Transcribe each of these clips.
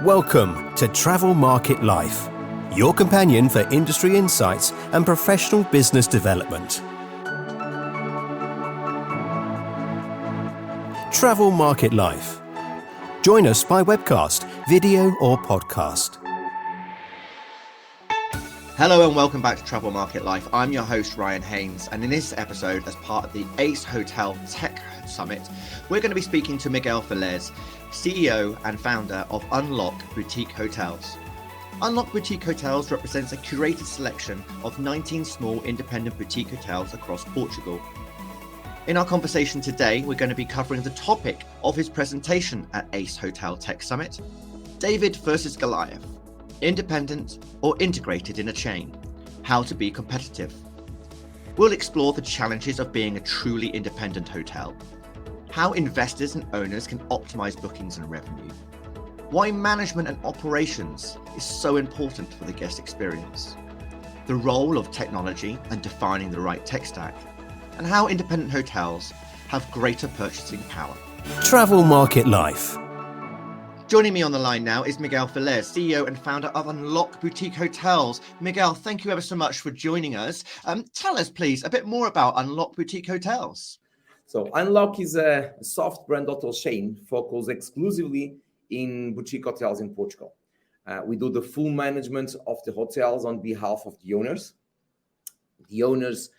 Welcome to Travel Market Life, your companion for industry insights and professional business development. Travel Market Life. Join us by webcast, video or podcast. Hello and welcome back to Travel Market Life. I'm your host Ryan Haynes, and in this episode, as part of the ACE Hotel Tech Summit, we're going to be speaking to Miguel Velez, CEO and founder of Unlock Boutique Hotels. Unlock Boutique Hotels represents a curated selection of 19 small independent boutique hotels across Portugal. In our conversation today, we're going to be covering the topic of his presentation at ACE Hotel Tech Summit, David versus Goliath. Independent or integrated in a chain, how to be competitive. We'll explore the challenges of being a truly independent hotel, how investors and owners can optimize bookings and revenue, why management and operations is so important for the guest experience, the role of technology and defining the right tech stack, and how independent hotels have greater purchasing power. Travel Market Life. Joining me on the line now is Miguel Velez, CEO and founder of Unlock Boutique Hotels. Miguel, thank you ever so much for joining us. Tell us, please, a bit more about Unlock Boutique Hotels. So Unlock is a soft brand hotel chain focused exclusively in boutique hotels in Portugal. We do the full management of the hotels on behalf of the owners. The owners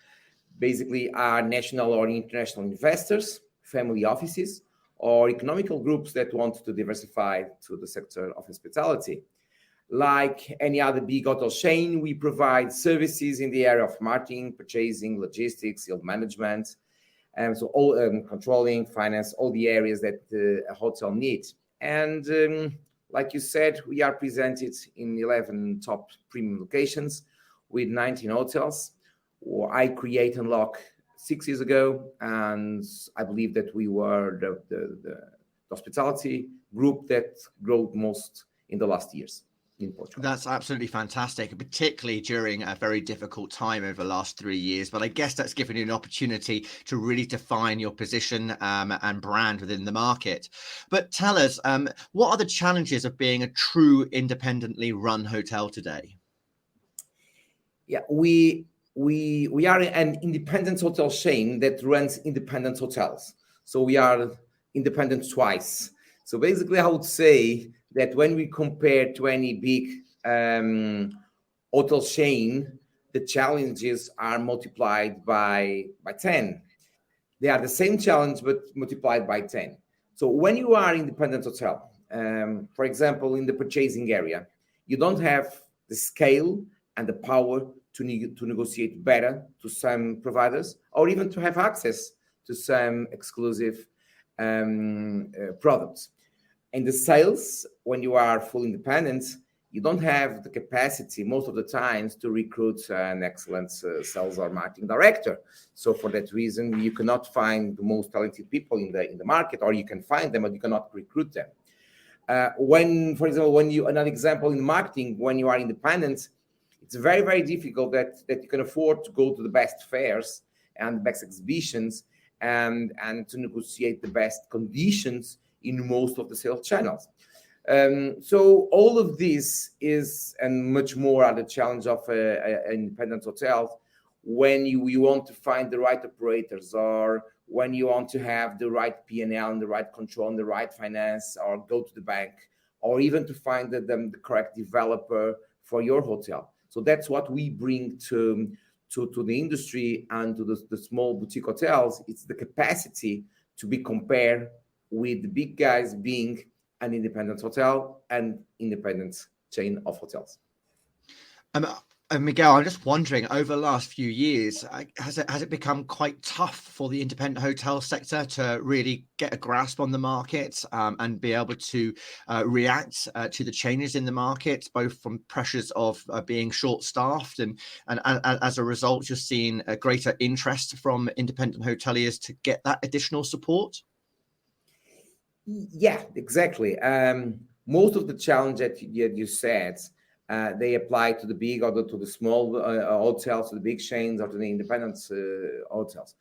basically are national or international investors, family offices, or economical groups that want to diversify to the sector of hospitality. Like any other big hotel chain, we provide services in the area of marketing, purchasing, logistics, yield management, and so all controlling, finance, all the areas that a hotel needs. And like you said, we are presented in 11 top premium locations with 19 hotels. I create Unlock 6 years ago, and I believe that we were the hospitality group that grew most in the last years in Portugal. That's absolutely fantastic, particularly during a very difficult time over the last 3 years. But I guess that's given you an opportunity to really define your position and brand within the market. But tell us, what are the challenges of being a true independently run hotel today? Yeah, we are an independent hotel chain that runs independent hotels. So we are independent twice. So basically, I would say that when we compare to any big hotel chain, the challenges are multiplied by 10. They are the same challenge, but multiplied by 10. So when you are independent hotel, for example, in the purchasing area, you don't have the scale and the power to negotiate better to some providers, or even to have access to some exclusive products. In the sales, when you are full independent, you don't have the capacity most of the times to recruit an excellent sales or marketing director. So for that reason, you cannot find the most talented people in the market, or you can find them, but you cannot recruit them. Another example in marketing, when you are independent, it's very, very difficult that you can afford to go to the best fairs and the best exhibitions and to negotiate the best conditions in most of the sales channels. So all of this is, and much more, are the challenge of an independent hotel when you want to find the right operators, or when you want to have the right P&L and the right control and the right finance, or go to the bank, or even to find the correct developer for your hotel. So that's what we bring to the industry and to the small boutique hotels. It's the capacity to be compared with the big guys being an independent hotel and independent chain of hotels. Miguel, I'm just wondering, over the last few years, has it become quite tough for the independent hotel sector to really get a grasp on the market and be able to react to the changes in the market, both from pressures of being short-staffed and as a result, you're seeing a greater interest from independent hoteliers to get that additional support? Yeah, exactly. Most of the challenge that you said, they apply to the big or to the small hotels, to the big chains, or to the independent hotels.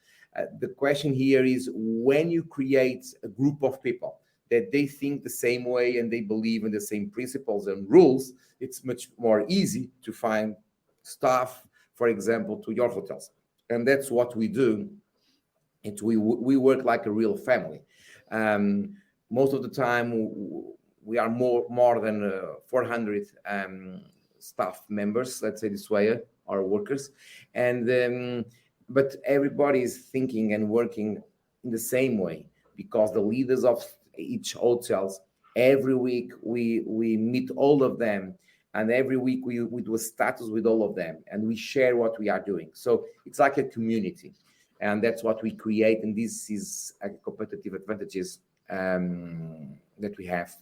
The question here is, when you create a group of people that they think the same way and they believe in the same principles and rules, it's much more easy to find staff, for example, to your hotels. And that's what we do. We work like a real family. Most of the time, we are more than 400 staff members, let's say this way, our workers. And but everybody is thinking and working in the same way, because the leaders of each hotels, every week we meet all of them, and every week we do a status with all of them, and we share what we are doing. So it's like a community, and that's what we create, and this is a competitive advantages that we have.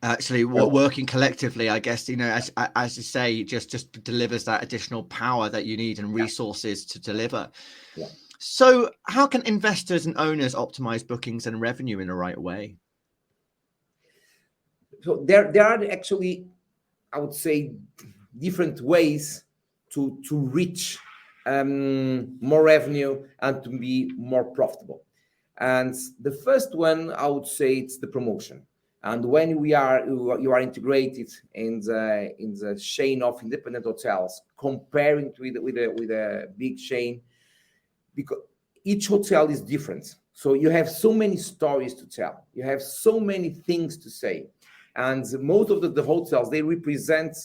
Actually, working collectively, I guess, as you say, just delivers that additional power that you need and resources to deliver. Yeah. So how can investors and owners optimize bookings and revenue in the right way? So there are actually, I would say, different ways to reach more revenue and to be more profitable. And the first one, I would say, it's the promotion. And when you are integrated in the chain of independent hotels, comparing with a big chain, because each hotel is different. So you have so many stories to tell. You have so many things to say. And most of the hotels, they represent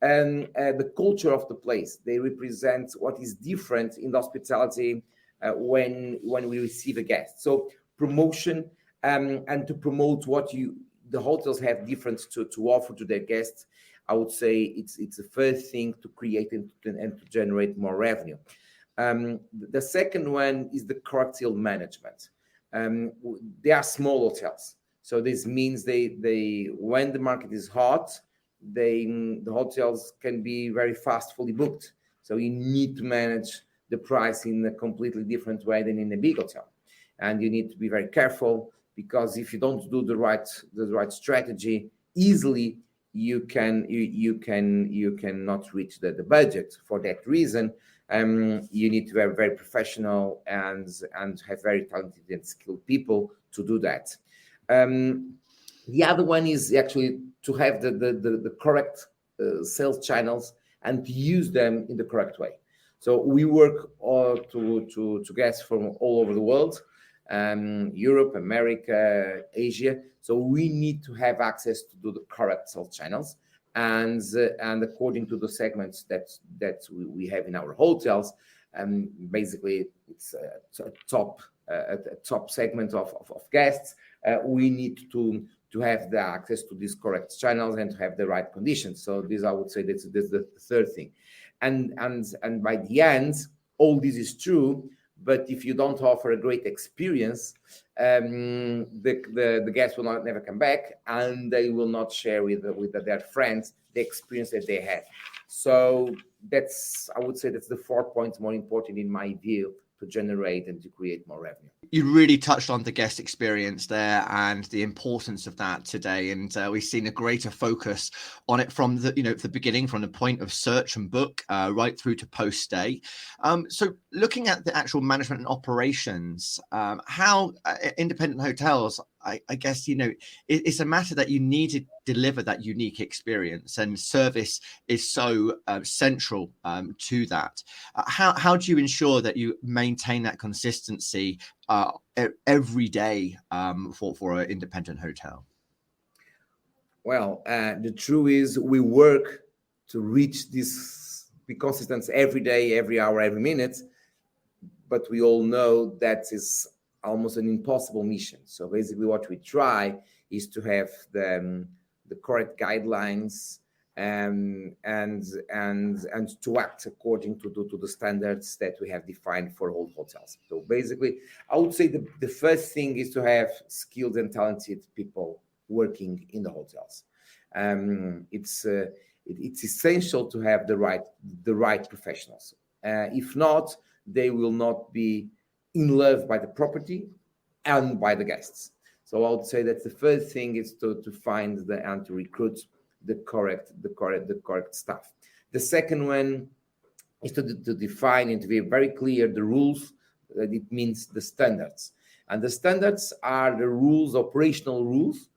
the culture of the place. They represent what is different in the hospitality when we receive a guest. So promotion and to promote what the hotels have different to offer to their guests, I would say it's the first thing to create and to generate more revenue. The second one is the cocktail management. They are small hotels, so this means they when the market is hot, the hotels can be very fast fully booked. So you need to manage the price in a completely different way than in a big hotel, and you need to be very careful, because if you don't do the right strategy, easily you cannot reach the budget. For that reason, you need to be very professional and have very talented and skilled people to do that. The other one is actually to have the correct sales channels and to use them in the correct way. So we work to guests from all over the world, Europe, America, Asia. So we need to have access to do the correct sales channels, and according to the segments that we have in our hotels, basically it's a top segment of guests. We need to have the access to these correct channels and to have the right conditions. So this, I would say, that's the third thing, and by the end, all this is true. But if you don't offer a great experience, the guests will never come back, and they will not share with their friends the experience that they had. So I would say that's the 4 points more important in my view to generate and to create more revenue. You really touched on the guest experience there and the importance of that today, and we've seen a greater focus on it from the beginning, from the point of search and book right through to post stay. So looking at the actual management and operations, how independent hotels, I guess it's a matter that you need to deliver that unique experience, and service is so central to that. How do you ensure that you maintain that consistency every day for an independent hotel? Well, the truth is we work to reach this, be consistent every day, every hour, every minute, but we all know that is almost an impossible mission. So basically what we try is to have the correct guidelines and to act according to the standards that we have defined for all hotels. So basically, I would say the first thing is to have skilled and talented people working in the hotels. It's essential to have the right professionals. If not, they will not be in love by the property and by the guests. So I would say that the first thing is to find and to recruit the correct staff. The second one is to define and to be very clear the rules. It means the standards. And the standards are the rules, operational rules.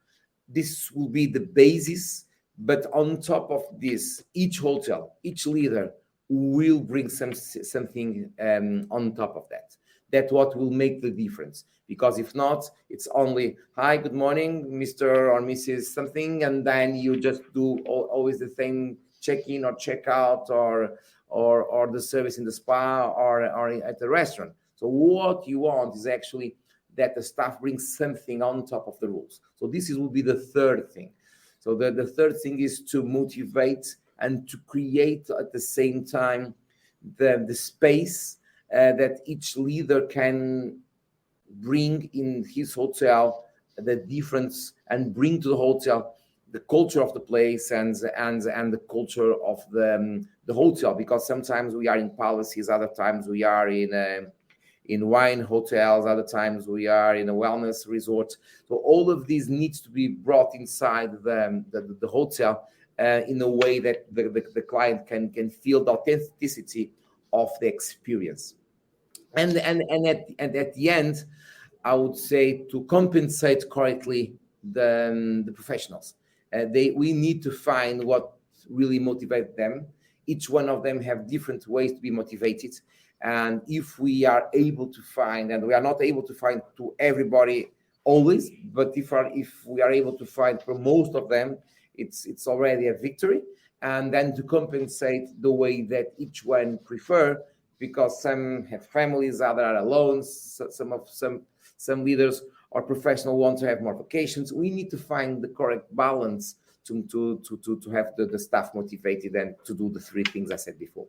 This will be the basis, but on top of this, each hotel, each leader will bring something on top of that. That's what will make the difference. Because if not, it's only, hi, good morning, Mr. or Mrs. something, and then you just do always the same check-in or check-out or the service in the spa or at the restaurant. So what you want is actually that the staff brings something on top of the rules. So this will be the third thing. So the third thing is to motivate and to create at the same time the space that each leader can bring in his hotel, the difference, and bring to the hotel the culture of the place and the culture of the hotel. Because sometimes we are in palaces, other times we are in wine hotels, other times we are in a wellness resort. So all of these needs to be brought inside the hotel in a way that the client can feel the authenticity of the experience. And at the end, I would say to compensate correctly the professionals. We need to find what really motivates them. Each one of them have different ways to be motivated. And if we are able to find, and we are not able to find to everybody always, but if we are able to find for most of them, it's already a victory. And then to compensate the way that each one prefer, because some have families, others are alone, some leaders or professionals want to have more vacations. We need to find the correct balance to have the staff motivated and to do the three things I said before.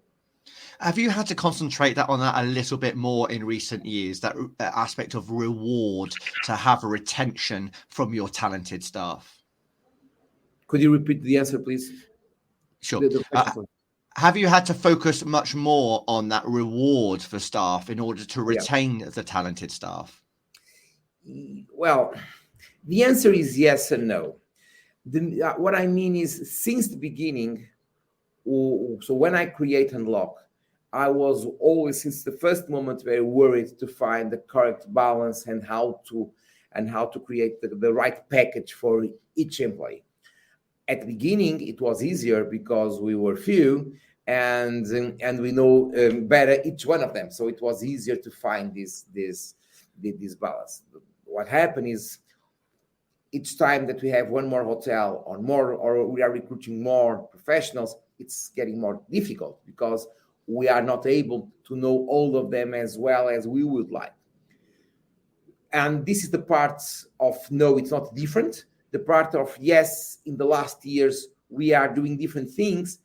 Have you had to concentrate on that a little bit more in recent years, that aspect of reward to have a retention from your talented staff? Could you repeat the answer, please? Sure. Have you had to focus much more on that reward for staff in order to retain the talented staff? Well, the answer is yes and no. What I mean is, since the beginning, so when I create Unlock, I was always, since the first moment, very worried to find the correct balance and how to create the right package for each employee. At the beginning, it was easier because we were few and we know better each one of them. So it was easier to find this balance. What happened is, each time that we have one more hotel or we are recruiting more professionals, it's getting more difficult because we are not able to know all of them as well as we would like. And this is the part of no, it's not different. The part of yes, in the last years, we are doing different things,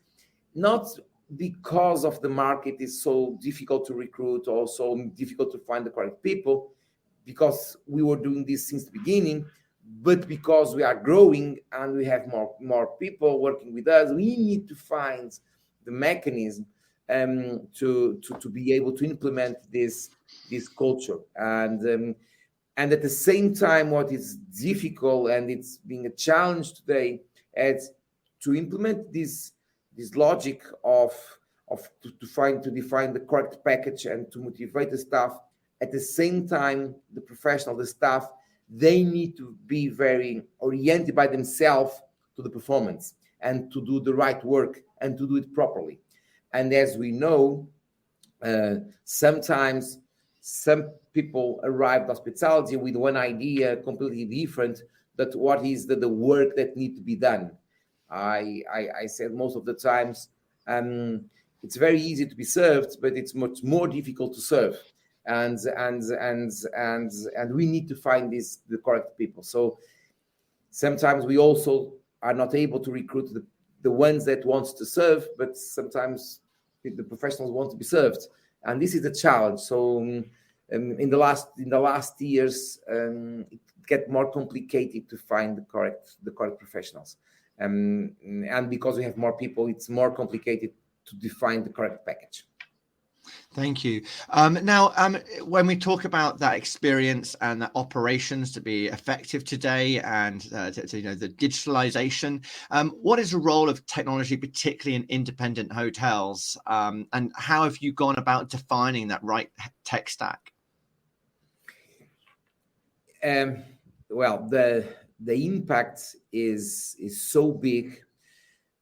not because of the market is so difficult to recruit or so difficult to find the correct people, because we were doing this since the beginning, but because we are growing and we have more people working with us. We need to find the mechanism to be able to implement this culture. And at the same time, what is difficult, and it's being a challenge today, is to implement this logic of to define the correct package and to motivate the staff. At the same time, the professional, the staff, they need to be very oriented by themselves to the performance and to do the right work and to do it properly. And as we know, sometimes some people arrive at hospitality with one idea completely different, but what is the work that needs to be done? I said most of the times, it's very easy to be served, but it's much more difficult to serve. And we need to find the correct people. So sometimes we also are not able to recruit the ones that wants to serve, but sometimes the professionals want to be served, and this is the challenge. So in the last years, it get more complicated to find the correct professionals, and because we have more people, it's more complicated to define the correct package. Thank you. Now, when we talk about that experience and that operations to be effective today, and the digitalization, what is the role of technology, particularly in independent hotels, and how have you gone about defining that right tech stack? Well, the impact is so big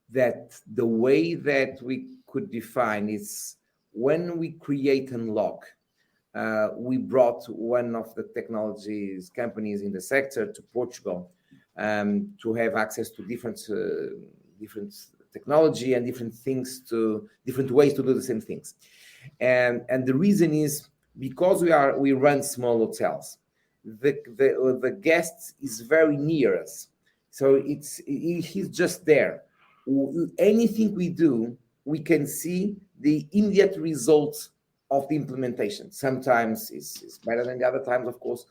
that the way that we could define is when we create Unlock, we brought one of the technologies companies in the sector to Portugal to have access to different technology and different ways to do the same things. And the reason is because we run small hotels, the guest is very near us, so he's just there. Anything we do, we can see the immediate results of the implementation. Sometimes it's better than the other times, of course.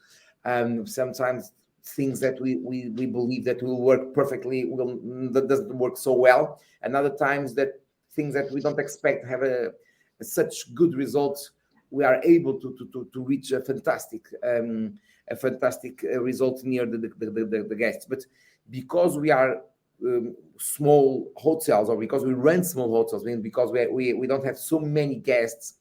Sometimes things that we believe that will work perfectly that doesn't work so well, and other times that things that we don't expect have such good results. We are able to reach a fantastic result near the guests. But because we are small hotels, or because we run small hotels, because we don't have so many guests,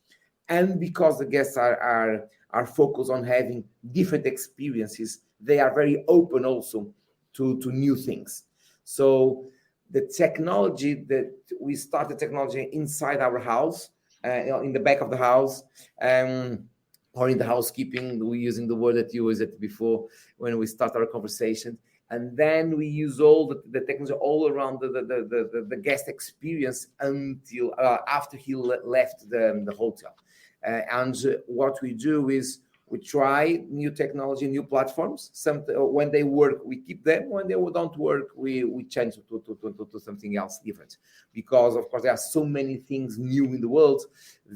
and because the guests are focused on having different experiences, they are very open also to new things. So the technology that we started technology inside our house, in the back of the house, or in the housekeeping, we're using the word that you used before when we start our conversation. And then we use all the technology all around the guest experience until after he left the hotel. And what we do is we try new technology, new platforms. When they work, we keep them. When they don't work, we change to something else different. Because of course there are so many things new in the world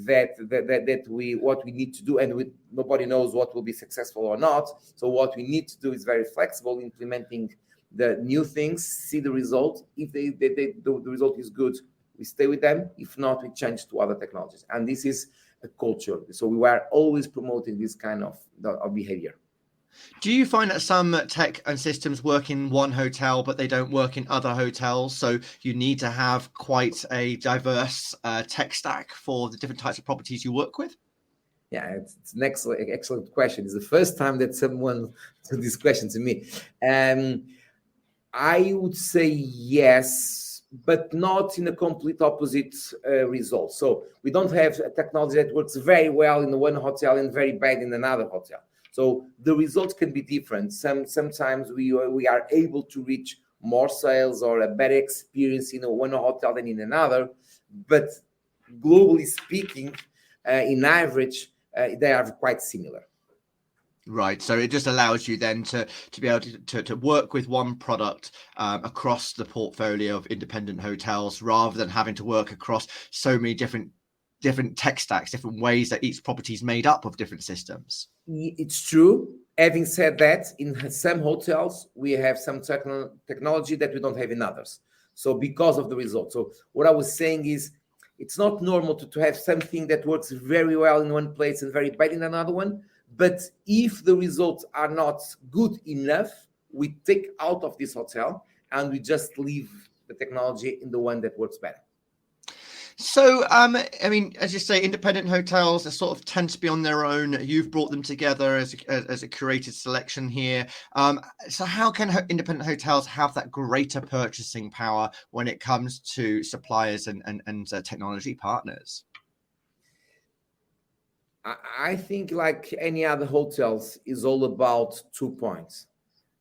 that what we need to do, and nobody knows what will be successful or not. So what we need to do is very flexible, implementing the new things, see the result. If the result is good, we stay with them. If not, we change to other technologies. And this is a culture. So we were always promoting this kind of behavior. Do you find that some tech and systems work in one hotel, but they don't work in other hotels? So you need to have quite a diverse tech stack for the different types of properties you work with? Yeah, it's an excellent question. It's the first time that someone took this question to me. I would say yes, but not in a complete opposite result. So we don't have a technology that works very well in one hotel and very bad in another hotel. So the results can be different. Sometimes we are able to reach more sales or a better experience in one hotel than in another. But globally speaking, in average, they are quite similar. Right. So it just allows you then to be able to work with one product across the portfolio of independent hotels, rather than having to work across so many different tech stacks, different ways that each property is made up of different systems. It's true. Having said that, in some hotels, we have some technology that we don't have in others. So because of the result. So what I was saying is, it's not normal to have something that works very well in one place and very bad in another one. But if the results are not good enough, we take out of this hotel and we just leave the technology in the one that works better. So, I mean, as you say, independent hotels, they sort of tend to be on their own. You've brought them together as a curated selection here. So how can independent hotels have that greater purchasing power when it comes to suppliers and technology partners? I think, like any other hotels, is all about 2 points.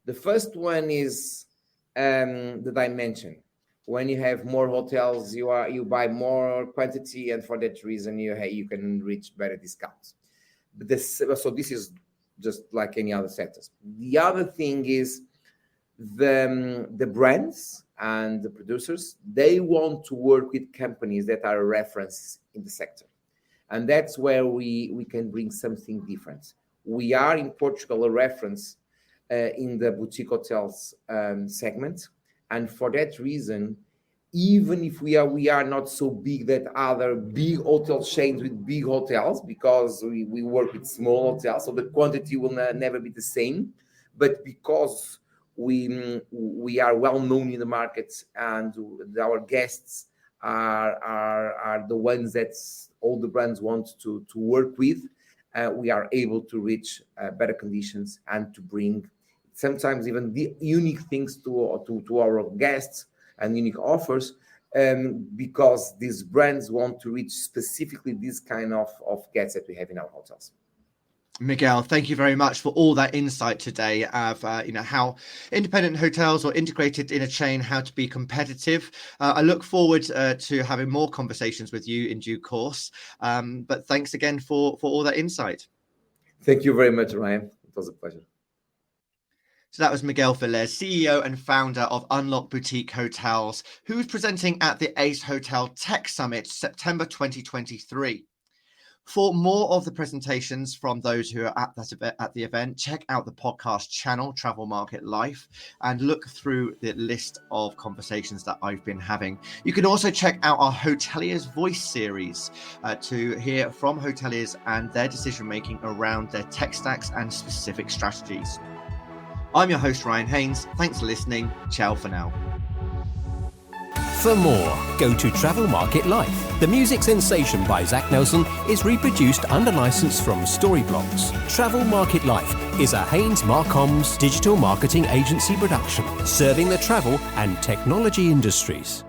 The first one is the dimension. When you have more hotels, you buy more quantity, and for that reason, you can reach better discounts. So this is just like any other sectors. The other thing is the brands and the producers, they want to work with companies that are a reference in the sector. And that's where we can bring something different. We are in Portugal a reference in the boutique hotels segment. And for that reason, even if we are not so big that other big hotel chains with big hotels, because we work with small hotels, so the quantity will never be the same. But because we are well known in the market, and our guests are the ones that all the brands want to work with, we are able to reach better conditions and to bring sometimes even the unique things to our guests and unique offers, because these brands want to reach specifically this kind of guests that we have in our hotels. Miguel, thank you very much for all that insight today of how independent hotels or integrated in a chain, how to be competitive. I look forward to having more conversations with you in due course. But thanks again for all that insight. Thank you very much, Ryan. It was a pleasure. So that was Miguel Velez, CEO and founder of Unlock Boutique Hotels, who was presenting at the Ace Hotel Tech Summit, September 2023. For more of the presentations from those who are at the event, check out the podcast channel, Travel Market Life, and look through the list of conversations that I've been having. You can also check out our Hoteliers Voice series to hear from hoteliers and their decision-making around their tech stacks and specific strategies. I'm your host, Ryan Haynes. Thanks for listening. Ciao for now. For more, go to Travel Market Life. The music sensation by Zach Nelson is reproduced under license from Storyblocks. Travel Market Life is a Haynes Marcoms digital marketing agency production, serving the travel and technology industries.